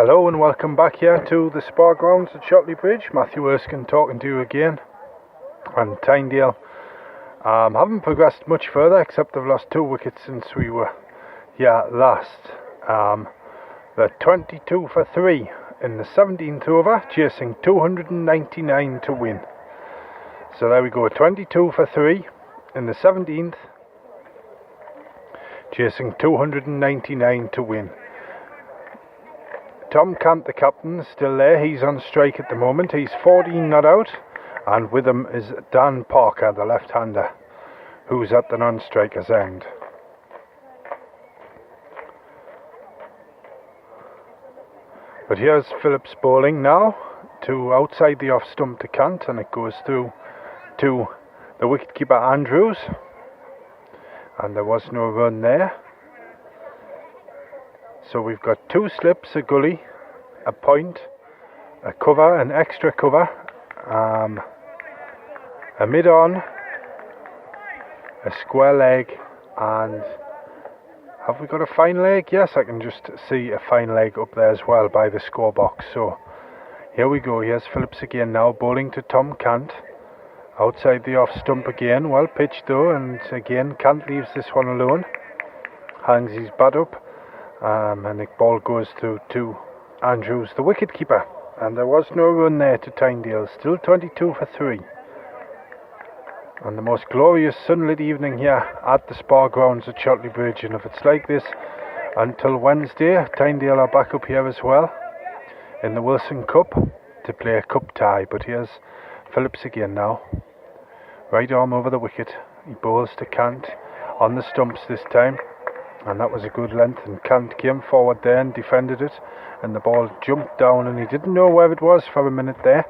Hello and welcome back here to the Spa grounds at Shotley Bridge. Matthew Erskine talking to you again. And Tynedale haven't progressed much further, except they've lost 2 wickets since we were here last. They're 22 for 3 in the 17th over, chasing 299 to win. So there we go, 22 for 3 in the 17th, chasing 299 to win. Tom Cant, the captain, is still there. He's on strike at the moment. He's 14 not out, and with him is Dan Parker, the left-hander, who's at the non-striker's end. But here's Phillips bowling now to outside the off stump to Cant, and it goes through to the wicketkeeper Andrews, and there was no run there. So we've got 2 slips, a gully, a point, a cover, an extra cover, a mid-on, a square leg, and have we got a fine leg? Yes, I can just see a fine leg up there as well by the score box. So here we go. Here's Phillips again now, bowling to Tom Cant. Outside the off stump again, well pitched though, and again Cant leaves this one alone. Hangs his bat up. And the ball goes through to Andrews, the wicketkeeper, and there was no run there to Tynedale. Still 22 for 3 on the most glorious sunlit evening here at the Spa grounds at Shotley Bridge. And if it's like this until Wednesday, Tynedale are back up here as well in the Wilson Cup to play a cup tie. But here's Phillips again now, right arm over the wicket. He bowls to Cant on the stumps this time, and that was a good length, and Cant came forward there and defended it, and the ball jumped down, and he didn't know where it was for a minute there,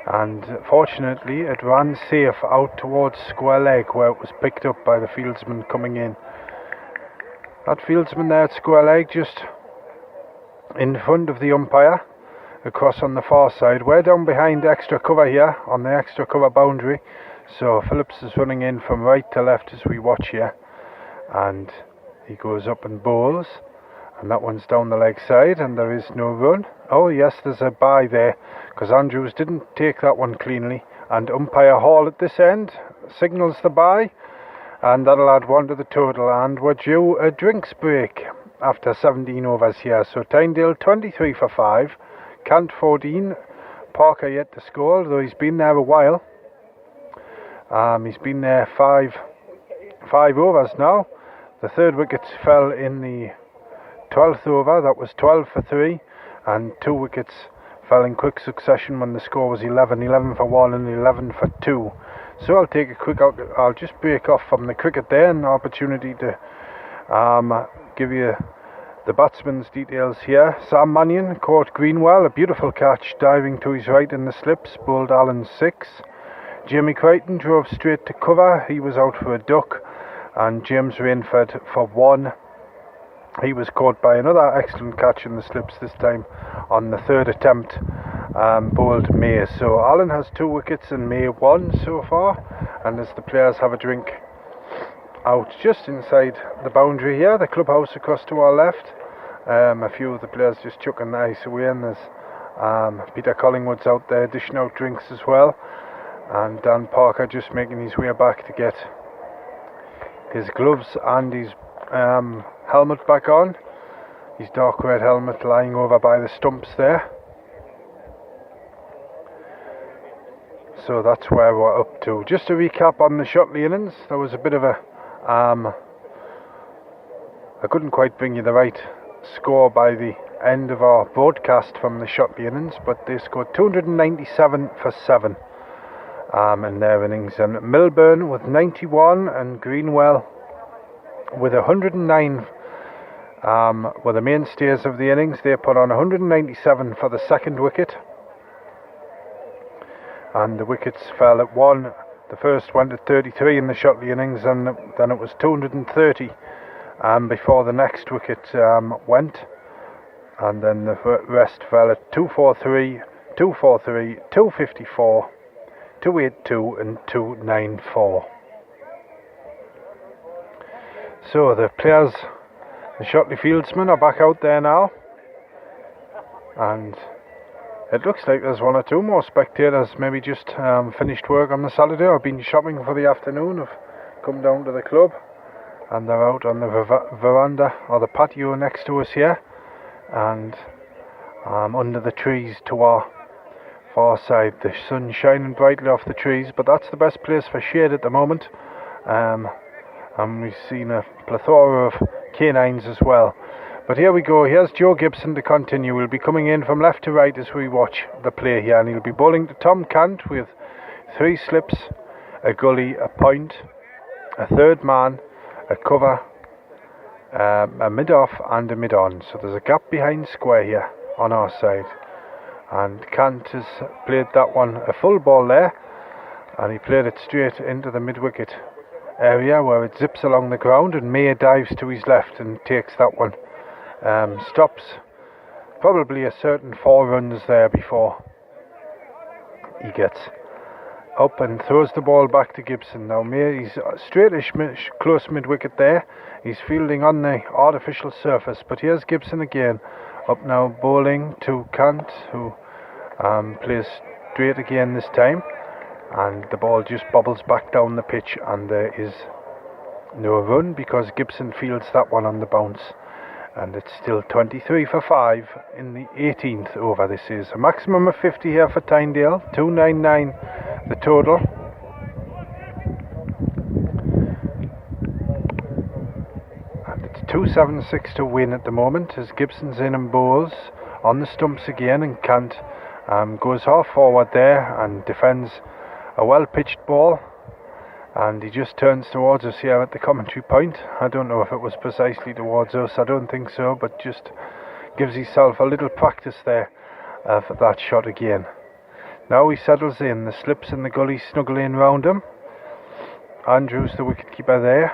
and fortunately it ran safe out towards square leg, where it was picked up by the fieldsman coming in. That fieldsman there at square leg, just in front of the umpire, across on the far side. We're down behind extra cover here on the extra cover boundary, so Phillips is running in from right to left as we watch here, and he goes up and bowls, and that one's down the leg side, and there is no run. Oh yes, there's a bye there, because Andrews didn't take that one cleanly, and umpire Hall at this end signals the bye, and that'll add 1 to the total, and we're due a drinks break after 17 overs here. So Tynedale 23 for 5, Cant 14, Parker yet to score, though he's been there a while. He's been there 5 overs now. The 3rd wicket fell in the 12th over. That was 12 for 3, and 2 wickets fell in quick succession when the score was 11 for 1 and 11 for 2. So I'll take a quick out. I'll just break off from the cricket there, an opportunity to give you the batsman's details here. Sam Mannion caught Greenwell, a beautiful catch, diving to his right in the slips, bowled Allen 6. Jamie Crichton drove straight to cover. He was out for a duck. And James Rainford for 1. He was caught by another excellent catch in the slips, this time on the 3rd attempt, bowled May. So Allen has 2 wickets and May 1 so far, and as the players have a drink out just inside the boundary here, the clubhouse across to our left, a few of the players just chucking the ice away, and there's Peter Collingwood's out there dishing out drinks as well, and Dan Parker just making his way back to get his gloves and his helmet back on. His dark red helmet lying over by the stumps there. So that's where we're up to. Just to recap on the Shotley innings, there was a bit of a I couldn't quite bring you the right score by the end of our broadcast from the Shotley innings, but they scored 297 for 7 in their innings, and Milburn with 91 and Greenwell with 109 were the mainstays of the innings. They put on 197 for the 2nd wicket, and the wickets fell at 1. The first went at 33 in the Shotley innings, and then it was 230 before the next wicket went, and then the rest fell at 243, 243, 254, 282 and 294. So the players, the Shotley fieldsmen, are back out there now, and it looks like there's one or two more spectators, maybe just finished work on the Saturday or been shopping for the afternoon, have come down to the club, and they're out on the veranda or the patio next to us here, and under the trees to our far side. The sun shining brightly off the trees, but that's the best place for shade at the moment, and we've seen a plethora of canines as well. But here we go, here's Joe Gibson to continue. We'll be coming in from left to right as we watch the play here, and he'll be bowling to Tom Cant with 3 slips, a gully, a point, a third man, a cover, a mid-off and a mid-on. So there's a gap behind square here on our side, and Cant has played that one a full ball there, and he played it straight into the mid-wicket area where it zips along the ground, and May dives to his left and takes that one. Stops probably a certain 4 runs there before he gets up and throws the ball back to Gibson. Now May, he's straightish close mid-wicket there. He's fielding on the artificial surface, but here's Gibson again, up now bowling to Cant, who plays straight again this time, and the ball just bobbles back down the pitch, and there is no run because Gibson fields that one on the bounce. And it's still 23 for 5 in the 18th over. This is a maximum of 50 here for Tynedale, 299 the total. And it's 276 to win at the moment as Gibson's in and bowls on the stumps again, and Cant goes half forward there and defends a well pitched ball. And he just turns towards us here at the commentary point. I don't know if it was precisely towards us, I don't think so, but just gives himself a little practice there for that shot again. Now he settles in, the slips and the gully snuggle in round him. Andrews, the wicketkeeper there,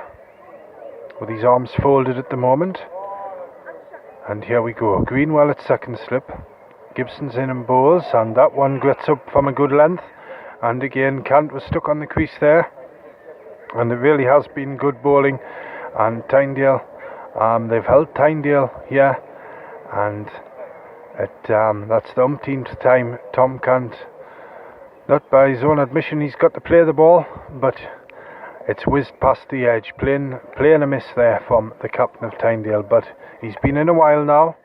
with his arms folded at the moment. And here we go, Greenwell at second slip. Gibson's in and bowls, and that one gets up from a good length. And again, Cant was stuck on the crease there. And it really has been good bowling, and Tynedale, they've held Tynedale here, and that's the umpteenth time Tom Cant, not by his own admission he's got to play the ball, but it's whizzed past the edge, playing a miss there from the captain of Tynedale, but he's been in a while now,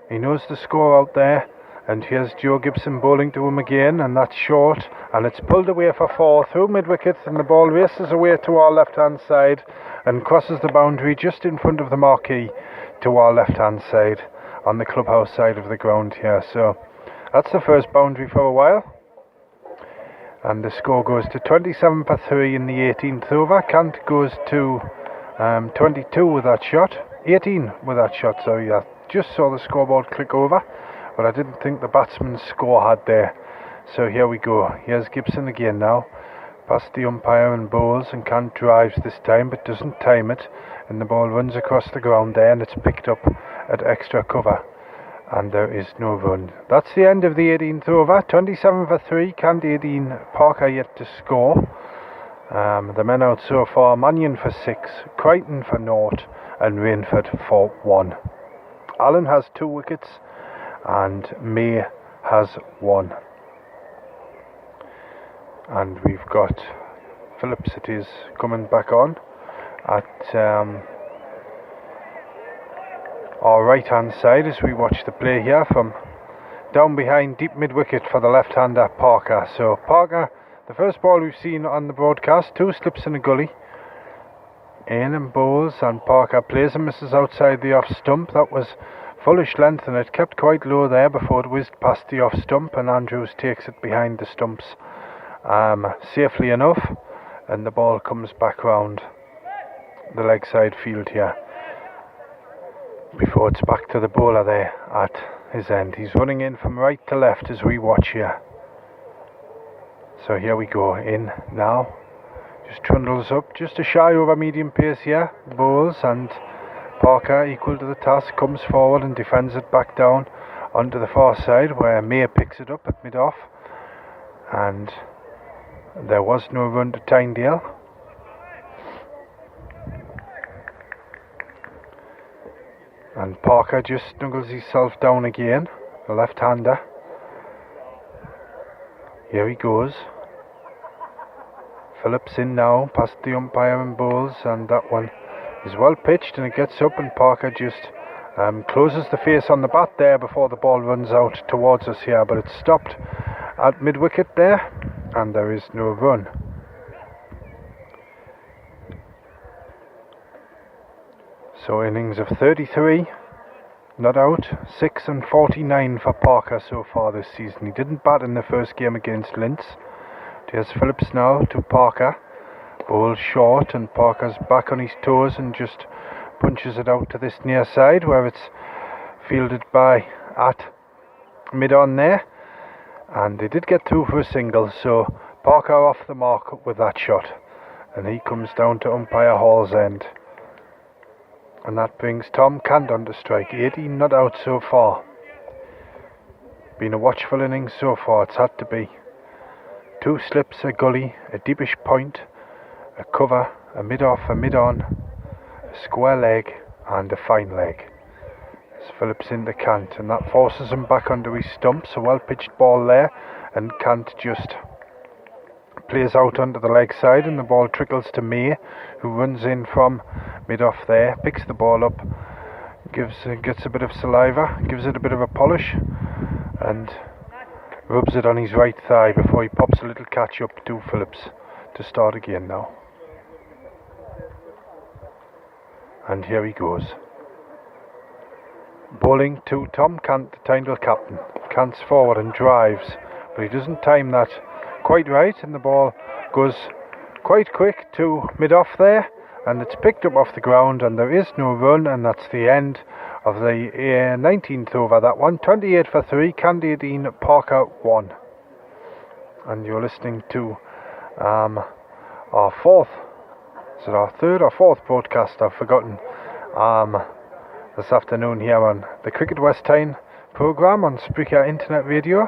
he knows the score out there. And here's Joe Gibson bowling to him again, and that's short, and it's pulled away for 4 through mid-wicket, and the ball races away to our left-hand side and crosses the boundary just in front of the marquee to our left-hand side on the clubhouse side of the ground here. So that's the first boundary for a while, and the score goes to 27 for 3 in the 18th over. Cant goes to 22 with that shot, 18 with that shot, sorry. I just saw the scoreboard click over, but I didn't think the batsman's score had there. So here we go. Here's Gibson again now. Past the umpire and bowls, and Cant drives this time but doesn't time it. And the ball runs across the ground there, and it's picked up at extra cover. And there is no run. That's the end of the 18th over. 27 for 3. Cant 18. Parker yet to score. The men out so far. Mannion for 6. Crichton for 0. And Rainford for 1. Allen has 2 wickets. And May has 1, and we've got Phillips, it is, coming back on at our right hand side as we watch the play here from down behind deep mid wicket for the left hander Parker. So Parker, the first ball we've seen on the broadcast, 2 slips in a gully, in and bowls, and Parker plays and misses outside the off stump. That was fullish length, and it kept quite low there before it whizzed past the off stump, and Andrews takes it behind the stumps safely enough, and the ball comes back round the leg side field here before it's back to the bowler there at his end. He's running in from right to left as we watch here. So here we go, in now, just trundles up, just a shy over medium pace here, bowls, and Parker, equal to the task, comes forward and defends it back down onto the far side where May picks it up at mid-off, and there was no run to Tynedale. And Parker just snuggles himself down again the left-hander. Here he goes. Phillips in now, past the umpire and bowls, and that one is well pitched, and it gets up, and Parker just closes the face on the bat there before the ball runs out towards us here, but it's stopped at mid-wicket there, and there is no run. So innings of 33, not out, 6 and 49 for Parker so far this season. He didn't bat in the first game against Linz. There's Phillips now to Parker. Ball short, and Parker's back on his toes and just punches it out to this near side where it's fielded by at mid-on there. And they did get through for a single, so Parker off the mark with that shot. And he comes down to umpire Hall's end. And that brings Tom Candon to strike. 18 not out so far. Been a watchful innings so far, it's had to be. 2 slips, a gully, a deepish point, a cover, a mid-off, a mid-on, a square leg and a fine leg. As Phillips into Cant, and that forces him back onto his stumps. A well-pitched ball there, and Cant just plays out onto the leg side, and the ball trickles to May, who runs in from mid-off there, picks the ball up, gets a bit of saliva, gives it a bit of a polish, and rubs it on his right thigh before he pops a little catch up to Phillips to start again now. And here he goes. Bowling to Tom Cant, the Tynedale captain. Cant's forward and drives, but he doesn't time that quite right, and the ball goes quite quick to mid-off there, and it's picked up off the ground, and there is no run, and that's the end of the 19th over, that one. 28 for 3, Candy 18, Parker 1. And you're listening to our fourth, is it our third or fourth broadcast, I've forgotten, this afternoon here on the Cricket West Tyne programme on Spreaker Internet Radio.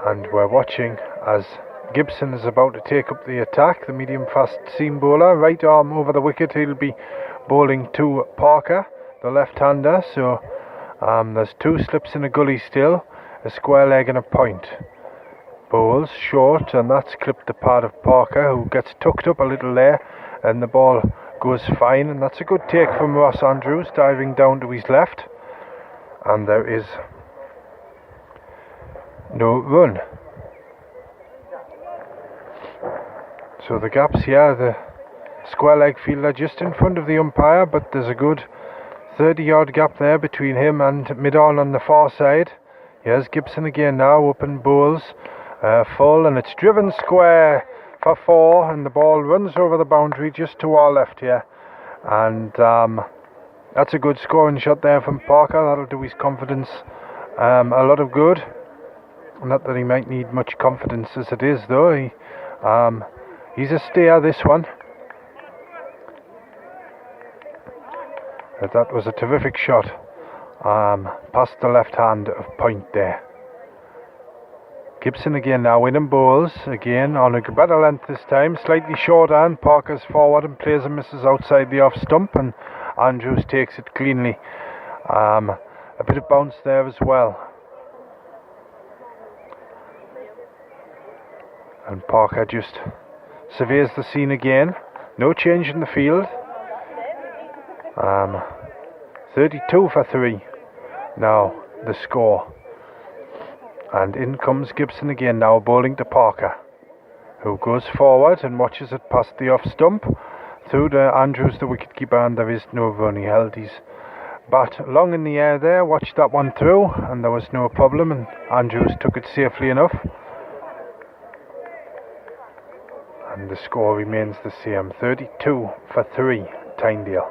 And we're watching as Gibson is about to take up the attack, the medium-fast seam bowler, right arm over the wicket. He'll be bowling to Parker, the left-hander, so there's 2 slips and a gully still, a square leg and a point. Bowls short, and that's clipped the pad of Parker, who gets tucked up a little there, and the ball goes fine, and that's a good take from Ross Andrews, diving down to his left, and there is no run. So the gaps here, the square leg fielder just in front of the umpire, but there's a good 30-yard gap there between him and mid-on the far side. Here's Gibson again now, open bowls, full, and it's driven square for 4, and the ball runs over the boundary just to our left here, and that's a good scoring shot there from Parker. That'll do his confidence a lot of good. Not that he might need much confidence as it is, though. He's a stayer, this one. That was a terrific shot past the left hand of point there. Gibson again now winning bowls, again on a better length this time, slightly shorter, and Parker's forward and plays and misses outside the off stump, and Andrews takes it cleanly. A bit of bounce there as well. And Parker just surveys the scene again. No change in the field. 32 for 3 now the score. And in comes Gibson again now, bowling to Parker, who goes forward and watches it past the off stump through to Andrews, the wicketkeeper, and there is no run. He held his bat long in the air there, watched that one through, and there was no problem, and Andrews took it safely enough. And the score remains the same, 32 for 3, Tynedale.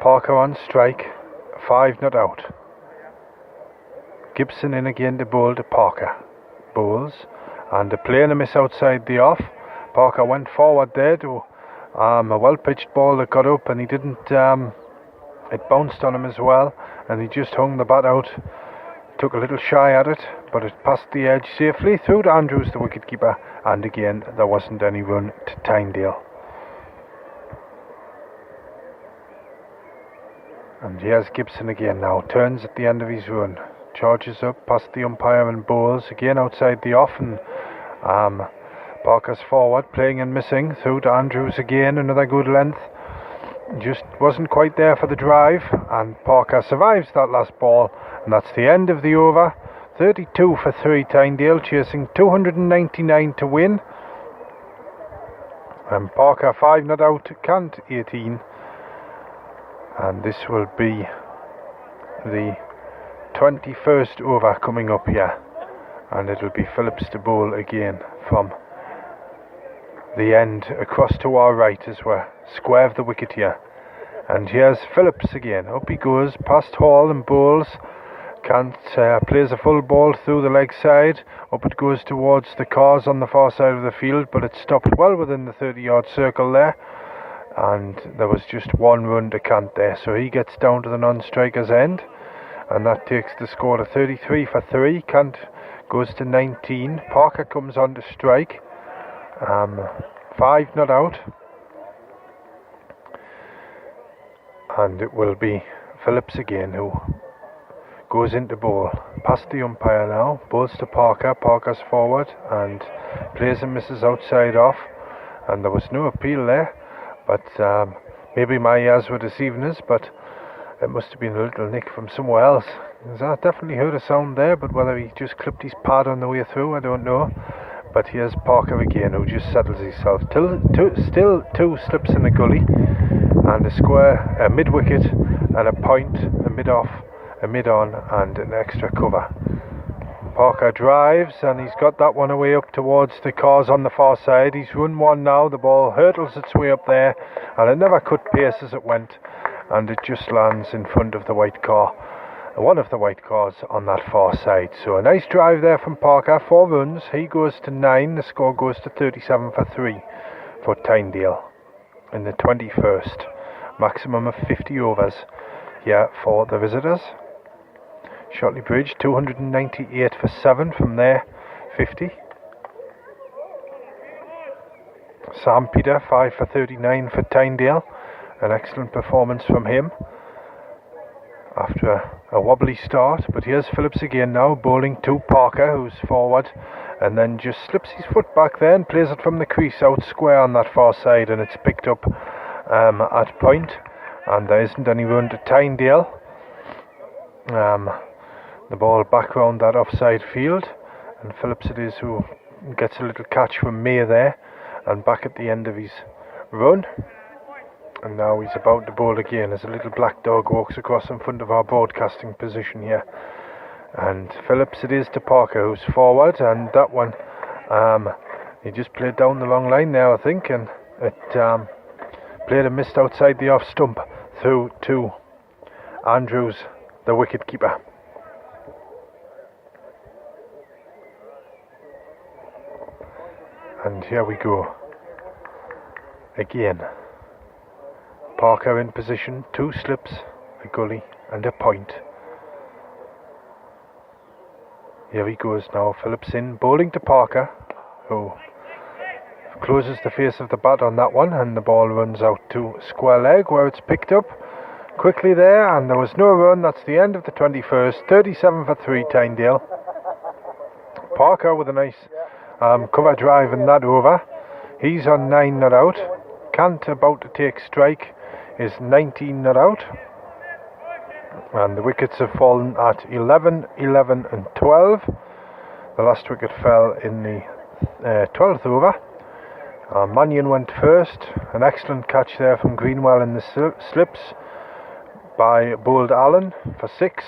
Parker on strike, 5 not out. Gibson in again to bowl to Parker. Bowls, and a play and a miss outside the off. Parker went forward there to a well-pitched ball that got up, and he didn't, it bounced on him as well, and he just hung the bat out. Took a little shy at it, but it passed the edge safely through to Andrews, the wicketkeeper, and again there wasn't any run to Tynedale. And here's Gibson again now, turns at the end of his run, charges up past the umpire and bowls, again outside the off, and Parker's forward, playing and missing, through to Andrews again, another good length, just wasn't quite there for the drive, and Parker survives that last ball, and that's the end of the over. 32 for 3 Tynedale, chasing 299 to win, and Parker 5 not out, Cant 18. And this will be the 21st over coming up here, and it'll be Phillips to bowl again from the end across to our right as we square of the wicket here. And here's Phillips again, up he goes past Hall and bowls. Cant plays a full ball through the leg side, up it goes towards the cars on the far side of the field, but it stopped well within the 30-yard circle there. And there was just one run to Cant there, so he gets down to the non-striker's end, and that takes the score to 33 for 3. Cant goes to 19. Parker comes on to strike, 5 not out, and it will be Phillips again who goes into bowl, past the umpire now, bowls to Parker. Parker's forward and plays and misses outside off, and there was no appeal there. But maybe my ears were deceiving us, but it must have been a little nick from somewhere else. I definitely heard a sound there, but whether he just clipped his pad on the way through, I don't know. But here's Parker again, who just settles himself. Still 2 slips in the gully, and a square, a mid-wicket, and a point, a mid-off, a mid-on, and an extra cover. Parker drives, and he's got that one away up towards the cars on the far side. He's run one now, the ball hurtles its way up there, and it never cut pace as it went, and it just lands in front of the white car, one of the white cars on that far side. So a nice drive there from Parker, 4 runs, he goes to 9, the score goes to 37 for 3 for Tynedale in the 21st, maximum of 50 overs here for the visitors. Shotley Bridge 298 for 7 from there, 50. Sam Peter 5 for 39 for Tynedale, an excellent performance from him after a wobbly start. But here's Phillips again now, bowling to Parker, who's forward, and then just slips his foot back there and plays it from the crease out square on that far side, and it's picked up at point, and there isn't any run to Tynedale. The ball back round that offside field, and Phillips it is who gets a little catch from May there, and back at the end of his run. And now he's about to bowl again as a little black dog walks across in front of our broadcasting position here. And Phillips it is to Parker, who's forward, and that one he just played down the long line there, I think, and it played a missed outside the off stump through to Andrews, the wicket keeper. And here we go again. Parker in position, 2 slips, a gully and a point. Here he goes now, Phillips in, bowling to Parker, who closes the face of the bat on that one, and the ball runs out to square leg where it's picked up quickly there, and there was no run. That's the end of the 21st, 37 for 3 Tynedale. Parker with a nice cover drive in that over. He's on 9 not out. Cant about to take strike is 19 not out, and the wickets have fallen at 11, 11 and 12. The last wicket fell in the 12th over. Mannion went first, an excellent catch there from Greenwell in the slips by Bold Allen for 6,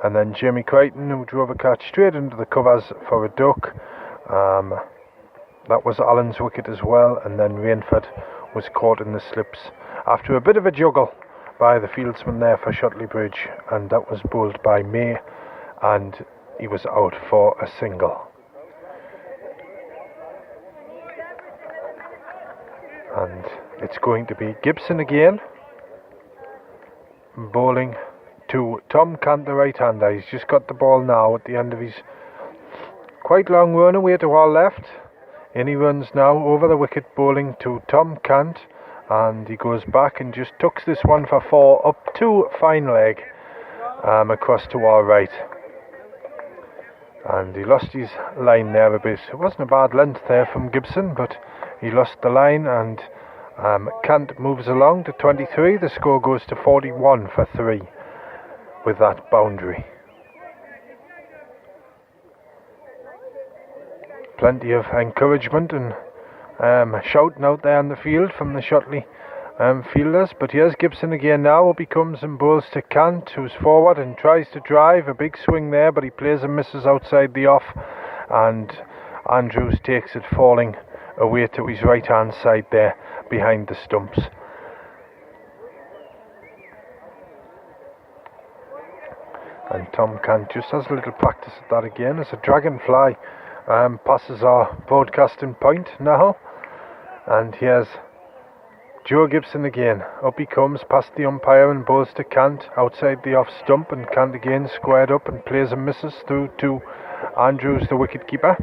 and then Jamie Crichton, who drove a catch straight into the covers for a duck. That was Allen's wicket as well, and then Rainford was caught in the slips after a bit of a juggle by the fieldsman there for Shotley Bridge, and that was bowled by May, and he was out for a single. And it's going to be Gibson again, bowling to Tom Cant, the right-hander. He's just got the ball now at the end of his quite long run away to our left. In he runs now over the wicket, bowling to Tom Cant, and he goes back and just tucks this one for 4 up to fine leg, across to our right. And he lost his line there a bit. It wasn't a bad length there from Gibson, but he lost the line, and Kant moves along to 23. The score goes to 41 for 3 with that boundary. Plenty of encouragement and shouting out there on the field from the Shotley fielders. But here's Gibson again now, up he comes and bowls to Kant, who's forward and tries to drive. A big swing there, but he plays and misses outside the off, and Andrews takes it falling away to his right hand side there behind the stumps. And Tom Kant just has a little practice at that again as a dragonfly passes our broadcasting point now. And here's Joe Gibson again. Up he comes past the umpire and bowls to Kant outside the off stump, and Kant again squared up and plays and misses through to Andrews, the wicket keeper.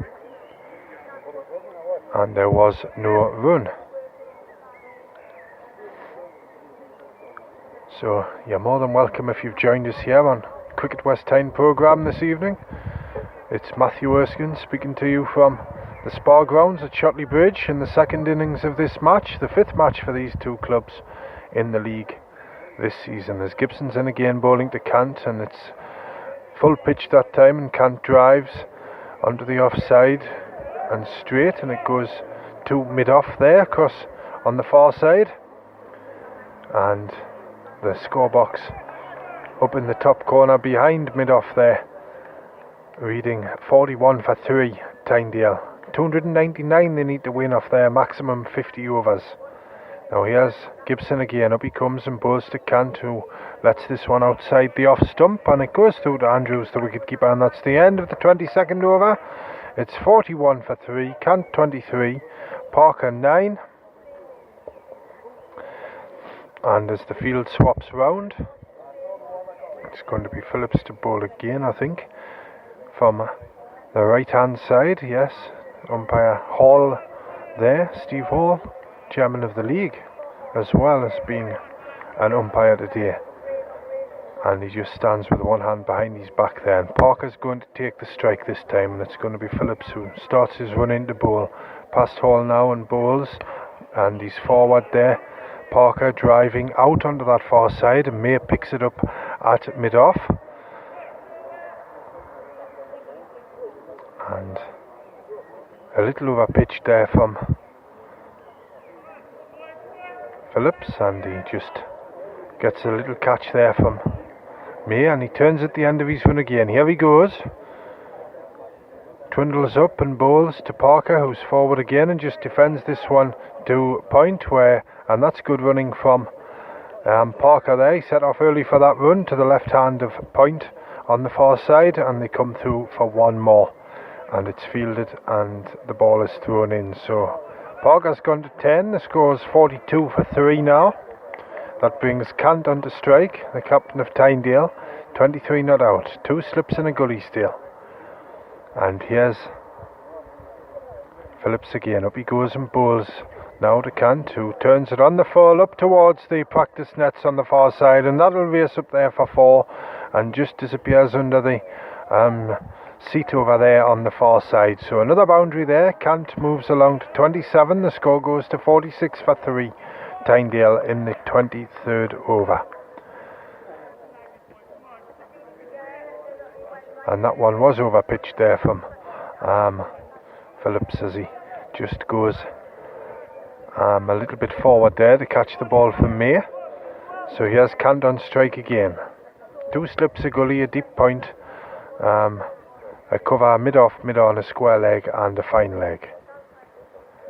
And there was no run. So you're more than welcome if you've joined us here on Cricket West Tyne programme this evening. It's Matthew Erskine speaking to you from the Spa grounds at Shotley Bridge in the second innings of this match, the 5th match for these two clubs in the league this season. As Gibson's in again bowling to Kant, and it's full pitch that time, and Kant drives onto the offside and straight, and it goes to mid-off there, across on the far side. And the scorebox up in the top corner behind mid-off there, reading 41 for 3, Tynedale. 299 they need to win off their maximum 50 overs. Now here's Gibson again, up he comes and bowls to Kant, who lets this one outside the off stump, and it goes through to Andrews, the wicket keeper, and that's the end of the 22nd over. It's 41 for 3, Kant 23, Parker 9. And as the field swaps round, it's going to be Phillips to bowl again, I think, from the right hand side. Yes, umpire Hall there, Steve Hall, chairman of the league, as well as being an umpire today. And he just stands with one hand behind his back there. And Parker's going to take the strike this time, and it's going to be Phillips who starts his run into bowl. Past Hall now and bowls, and he's forward there. Parker driving out onto that far side, and May picks it up at mid-off. And a little over pitch there from Phillips, and he just gets a little catch there from May, and he turns at the end of his run again. Here he goes. Trundles up and bowls to Parker, who's forward again and just defends this one to point, where, and that's good running from Parker there. He set off early for that run to the left hand of point on the far side, and they come through for one more, and it's fielded and the ball is thrown in. So Parker's gone to 10. The score's 42 for 3 now. That brings Kant on to strike, the captain of Tynedale. 23 not out, 2 slips and a gully still. And here's Phillips again. Up he goes and bowls now to Kant, who turns it on the full up towards the practice nets on the far side, and that'll race up there for 4 and just disappears under the seat over there on the far side. So another boundary there. Kant moves along to 27. The score goes to 46 for 3, Tynedale in the 23rd over. And that one was over pitched there from Phillips, as he just goes a little bit forward there to catch the ball from May. So here's Kant on strike again. 2 slips, a gully, a deep point, a cover mid-off, mid-on, a square leg and a fine leg.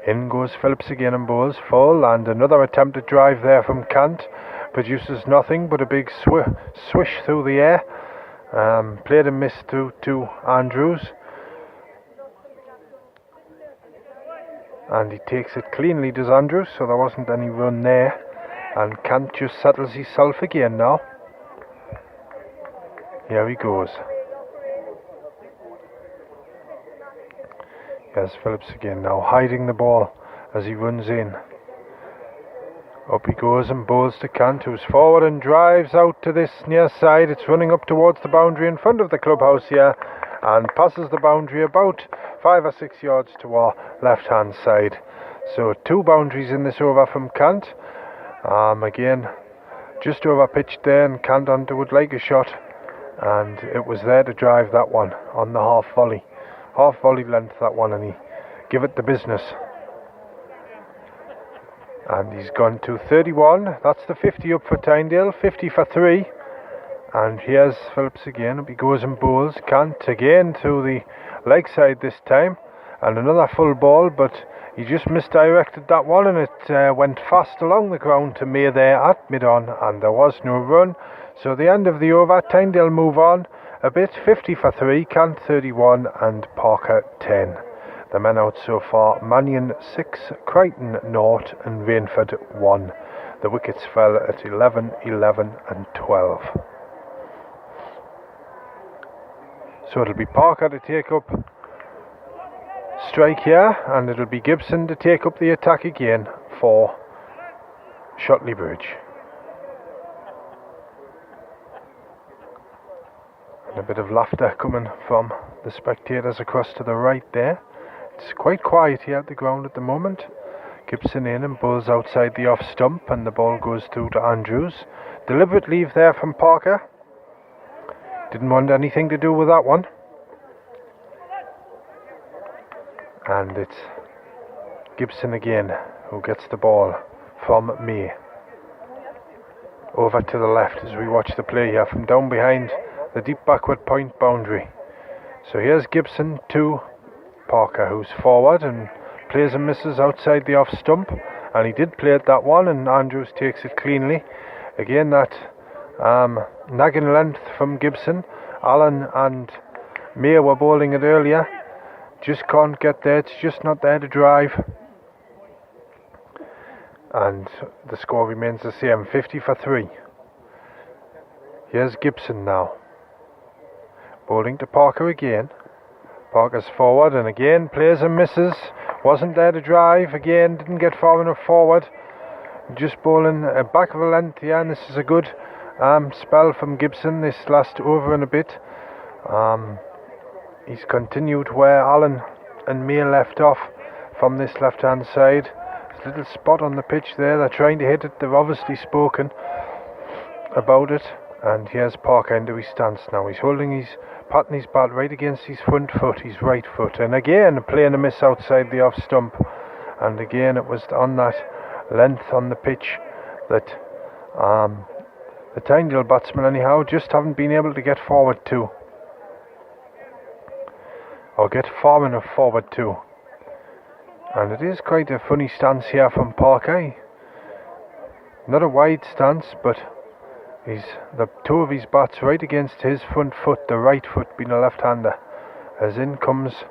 In goes Phillips again and bowls full, and another attempted drive there from Kant produces nothing but a big swish through the air. Played and missed through to Andrews, and he takes it cleanly, does Andrews, so there wasn't any run there, and Kant just settles himself again now. Here he goes. Here's Phillips again now, hiding the ball as he runs in. Up he goes and bowls to Kant, who's forward and drives out to this near side. It's running up towards the boundary in front of the clubhouse here and passes the boundary about 5 or 6 yards to our left hand side. So 2 boundaries in this over from Kant. Again, just over pitched there, and Kant onto would like a shot, and it was there to drive that one on the half volley length that one, and he give it the business. And he's gone to 31. That's the 50 up for Tynedale, 50 for 3. And here's Phillips again. Up he goes and bowls. Kant again to the leg side this time, and another full ball, but he just misdirected that one, and it went fast along the ground to May there at mid-on, and there was no run. So the end of the over, Tynedale move on a bit, 50 for 3, Kant 31 and Parker 10. The men out so far, Mannion 6, Crichton 0 and Rainford 1. The wickets fell at 11, 11 and 12. So it'll be Parker to take up strike here, and it'll be Gibson to take up the attack again for Shotley Bridge. And a bit of laughter coming from the spectators across to the right there. It's quite quiet here at the ground at the moment. Gibson in and bowls outside the off stump, and the ball goes through to Andrews. Deliberate leave there from Parker. Didn't want anything to do with that one. And it's Gibson again who gets the ball from May. Over to the left as we watch the play here from down behind the deep backward point boundary. So here's Gibson to Parker, who's forward and plays and misses outside the off stump, and he did play at that one, and Andrews takes it cleanly. Again, that nagging length from Gibson. Allen and May were bowling it earlier, just can't get there, it's just not there to drive, and the score remains the same, 50 for 3. Here's Gibson now, bowling to Parker again. Parker's forward and again plays and misses, wasn't there to drive, again didn't get far enough forward, just bowling a back of a length here, and this is a good spell from Gibson this last over and a bit. He's continued where Allen and May left off from this left hand side. There's a little spot on the pitch there, they're trying to hit it, they've obviously spoken about it. And here's Parker into his stance now. He's holding his, patting his bat right against his front foot, his right foot. And again, playing a miss outside the off stump. And again, it was on that length on the pitch that the Tynedale batsmen anyhow just haven't been able to get forward to. Or get far enough forward to. And it is quite a funny stance here from Parker. Not a wide stance, but he's the toe of his bat's right against his front foot, the right foot being a left-hander. As in comes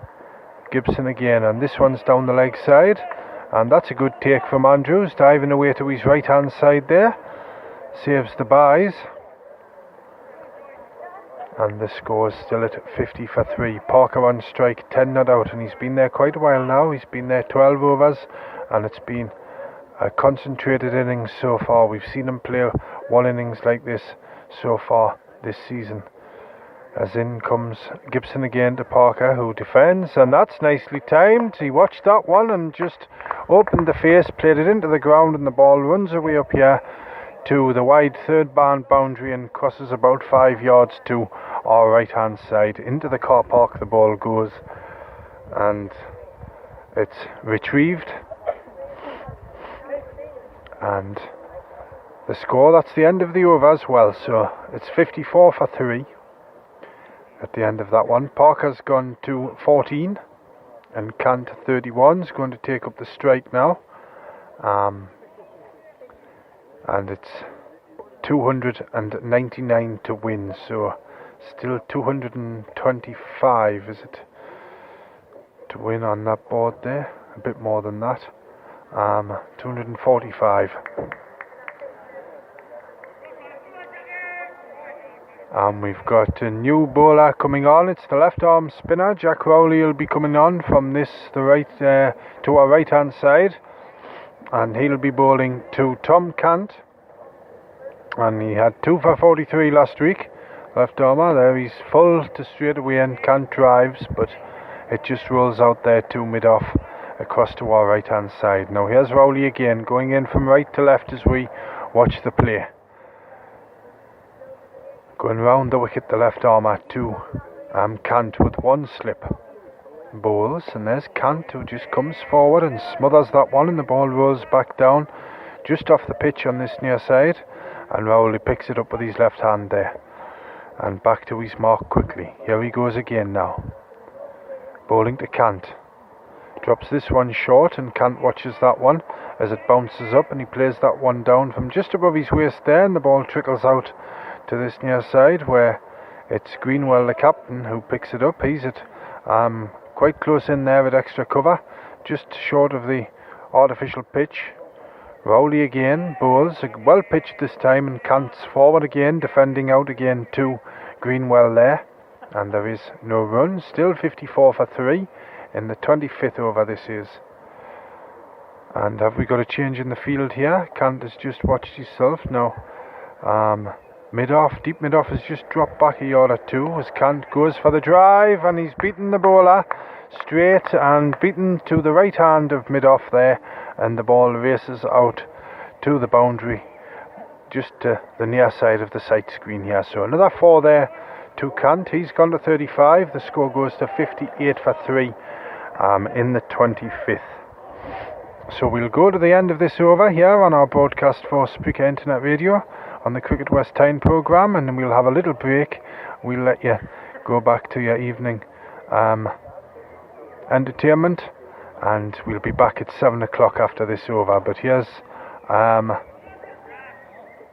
Gibson again, and this one's down the leg side, and that's a good take from Andrews, diving away to his right-hand side there. Saves the byes. And the score's still at 50 for 3. Parker on strike, 10 not out, and he's been there quite a while now. He's been there 12 overs, and it's been a concentrated innings so far. We've seen him play one innings like this so far this season. As in comes Gibson again to Parker, who defends, and that's nicely timed. He watched that one and just opened the face, played it into the ground, and the ball runs away up here to the wide third band boundary and crosses about 5 yards to our right hand side. Into the car park the ball goes, and it's retrieved, and the score, that's the end of the over as well. So it's 54 for 3 at the end of that one. Parker's gone to 14 and Kant 31 is going to take up the strike now. And it's 299 to win, so still 225 is it to win on that board there, a bit more than that. 245. And we've got a new bowler coming on. It's the left arm spinner. Jack Rowley will be coming on from this the right to our right hand side. and he'll be bowling to Tom Cant, and he had 2 for 43 last week. Left armer there, he's full to straight away and Cant drives, but it just rolls out there to mid-off across to our right hand side. Now here's Rowley again, going in from right to left as we watch the play. Going round the wicket, the left armer to Cant with one slip. Bowls, and there's Cant who just comes forward and smothers that one, and the ball rolls back down just off the pitch on this near side, and Rowley picks it up with his left hand there and back to his mark quickly. Here he goes again now, bowling to Cant. Drops this one short, and Cant watches that one as it bounces up, and he plays that one down from just above his waist there, and the ball trickles out to this near side where it's Greenwell, the captain, who picks it up. He's at quite close in there with extra cover, just short of the artificial pitch. Rowley again bowls, well pitched this time, and Cant's forward again, defending out again to Greenwell there, and there is no run. Still 54 for 3 in the 25th over this is. And have we got a change in the field here? Cant has just watched himself now. Mid-off, deep mid-off has just dropped back a yard or two as Cant goes for the drive, and he's beaten the bowler straight and beaten to the right hand of mid-off there, and the ball races out to the boundary just to the near side of the sight screen here. So another 4 there to Cant. He's gone to 35. The score goes to 58 for 3 in the 25th. So we'll go to the end of this over here on our broadcast for Spreaker Internet Radio on the Cricket West Tyne programme, and then we'll have a little break. We'll let you go back to your evening entertainment, and we'll be back at 7 o'clock after this over. But here's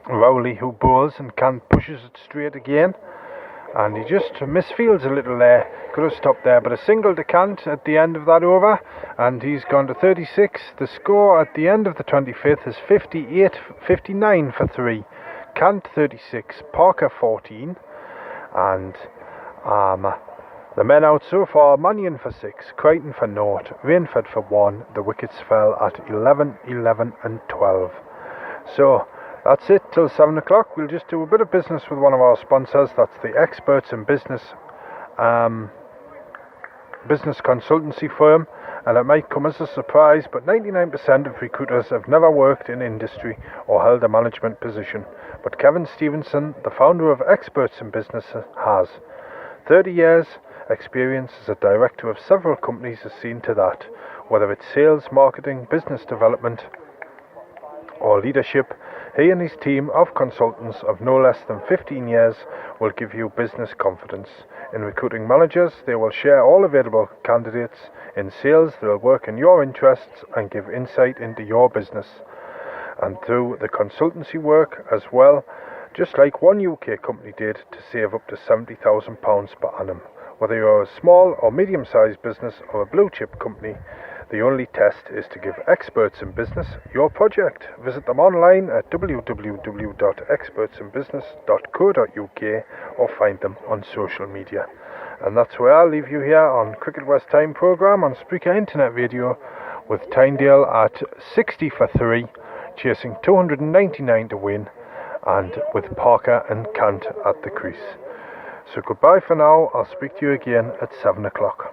Rowley who bowls, and Cant pushes it straight again, and he just misfields a little there. Could have stopped there, but a single to Cant at the end of that over, and he's gone to 36. The score at the end of the 25th is 59 for 3. Cant 36, Parker 14, and the men out so far: Mannion for 6, Crichton for 0, Rainford for 1. The wickets fell at 11, 11 and 12. So that's it till 7 o'clock. We'll just do a bit of business with one of our sponsors. That's the Experts in Business business consultancy firm, and it might come as a surprise, but 99% of recruiters have never worked in industry or held a management position. But Kevin Stevenson, the founder of Experts in Business, has 30 years experience as a director of several companies has seen to that, whether it's sales, marketing, business development or leadership. He and his team of consultants of no less than 15 years will give you business confidence. In recruiting managers, they will share all available candidates. In sales, they'll work in your interests and give insight into your business. And through the consultancy work as well, just like one UK company did, to save up to £70,000 per annum. Whether you're a small or medium-sized business or a blue-chip company, the only test is to give Experts in Business your project. Visit them online at www.expertsinbusiness.co.uk or find them on social media. And that's where I'll leave you here on Cricket West Time programme on Spreaker Internet Radio, with Tynedale at 60 for 3, chasing 299 to win, and with Parker and Cant at the crease. So goodbye for now. I'll speak to you again at 7 o'clock.